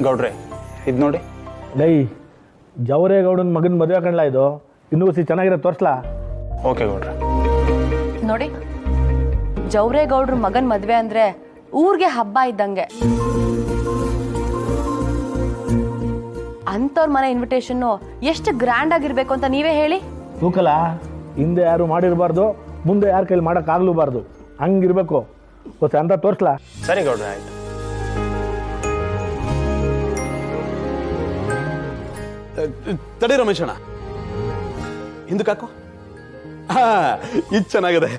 ಗೌಡ್ರೆ ಇದು ನೋಡಿ. ಲೈ ಜವರೇಗೌಡನ ಮಗನ ಮದುವೆ ಕಣ್ಲ ಇದು, ಇನ್ನೂ ಚೆನ್ನಾಗಿರೋ ತೋರಿಸ್ಲಾ? ಓಕೆ ಗೌಡ್ರೆ. ನೋಡಿ, ಜವರೇಗೌಡ್ರ ಮಗನ್ ಮದ್ವೆ ಅಂದ್ರೆ ಊರ್ಗೆ ಹಬ್ಬ ಇದ್ದಂಗೆ. ಅಂತವ್ರ ಮನೆ ಇನ್ವಿಟೇಷನ್ ಎಷ್ಟು ಗ್ರ್ಯಾಂಡ್ ಆಗಿರ್ಬೇಕು ಅಂತ ನೀವೇ ಹೇಳಿ. ತೂಕಲ ಹಿಂದೆ ಯಾರು ಮಾಡಿರಬಾರ್ದು, ಮುಂದೆ ಯಾರ ಕೈಲಿ ಮಾಡೋಕ್ಕಾಗ್ಲೂಬಾರ್ದು, ಹಂಗಿರ್ಬೇಕು. ಗೊತ್ತ ಅಂತ ತೋರಿಸ್ಲಾ? ಸರಿ ಗೌಡ್ರೆ, ಆಯ್ತು. ತಡಿ ರಮೇಶಣ್ಣ, ಹಿಂದಕ್ಕೆ ಹಾಕು. ಇದು ಚೆನ್ನಾಗಿದೆ.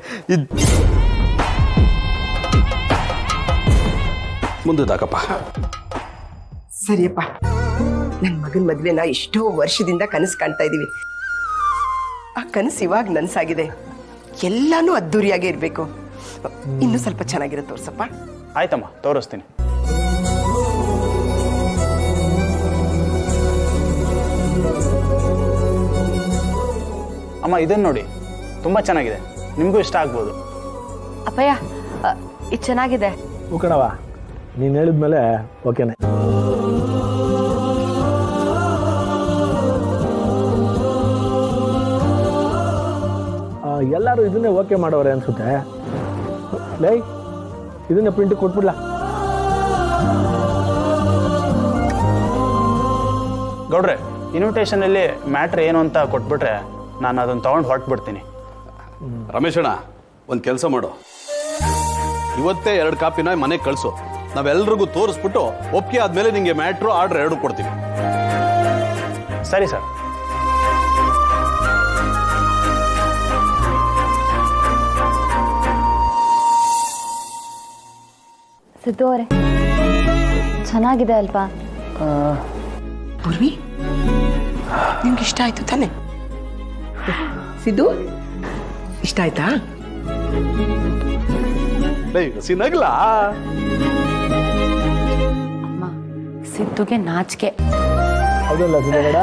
ಮುಂದೆ ಹಾಕಪ್ಪ. ಸರಿಯಪ್ಪ, ನನ್ನ ಮಗನ ಮದುವೆನ ಎಷ್ಟೋ ವರ್ಷದಿಂದ ಕನಸು ಕಾಣ್ತಾ ಇದ್ದೀವಿ. ಆ ಕನಸು ಇವಾಗ ನನಸಾಗಿದೆ. ಎಲ್ಲಾನು ಅದ್ದೂರಿಯಾಗೇ ಇರಬೇಕು. ಇನ್ನೂ ಸ್ವಲ್ಪ ಚೆನ್ನಾಗಿರೋ ತೋರ್ಸಪ್ಪ. ಆಯ್ತಮ್ಮ, ತೋರಿಸ್ತೀನಿ. ಅಮ್ಮ ಇದನ್ನು ನೋಡಿ, ತುಂಬ ಚೆನ್ನಾಗಿದೆ, ನಿಮಗೂ ಇಷ್ಟ ಆಗ್ಬೋದು. ಅಪ್ಪಯ್ಯ, ಇದು ಚೆನ್ನಾಗಿದೆ. ಕಣವ, ನೀನು ಹೇಳಿದ್ಮೇಲೆ ಓಕೆನೆ. ಎಲ್ಲರೂ ಇದನ್ನೇ ಓಕೆ ಮಾಡೋರೆ ಅನ್ಸುತ್ತೆ. ಲೈ ಇದನ್ನೇ ಪ್ರಿಂಟ್ ಕೊಟ್ಬಿಡ್ಲಾ? ಗೌಡ್ರೆ, ಇನ್ವಿಟೇಷನಲ್ಲಿ ಮ್ಯಾಟ್ರ್ ಏನು ಅಂತ ಕೊಟ್ಬಿಟ್ರೆ ನಾನು ಅದನ್ನು ತೊಗೊಂಡು ಹೊರಟ್ಬಿಡ್ತೀನಿ. ರಮೇಶಣ್ಣ, ಒಂದು ಕೆಲಸ ಮಾಡು, ಇವತ್ತೇ 2 ಕಾಪಿನ ಮನೆಗೆ ಕಳಿಸು. ನಾವೆಲ್ರಿಗೂ ತೋರಿಸ್ಬಿಟ್ಟು ಒಪ್ಪಿಗೆ ಆದಮೇಲೆ ನಿಮಗೆ ಮ್ಯಾಟ್ರು ಆರ್ಡ್ರ್ 2 ಕೊಡ್ತೀವಿ. ಸರಿ ಸರ್. ಸಿದ್ದು ಅವರೇ, ಚೆನ್ನಾಗಿದೆ ಅಲ್ವಾ? ಪೂರ್ವಿ, ನಿಮ್ಗೆ ಇಷ್ಟ ಆಯ್ತು ತಾನೆ? ಸಿದ್ದು, ಇಷ್ಟ ಆಯ್ತಾ? ಸಿನಗ್ಲಾ? ಅಮ್ಮ, ಸಿದ್ದುಗೆ ನಾಚಿಕೆ. ಹೌದಲ್ಲ ಸಿದ್ದೇಗೌಡ?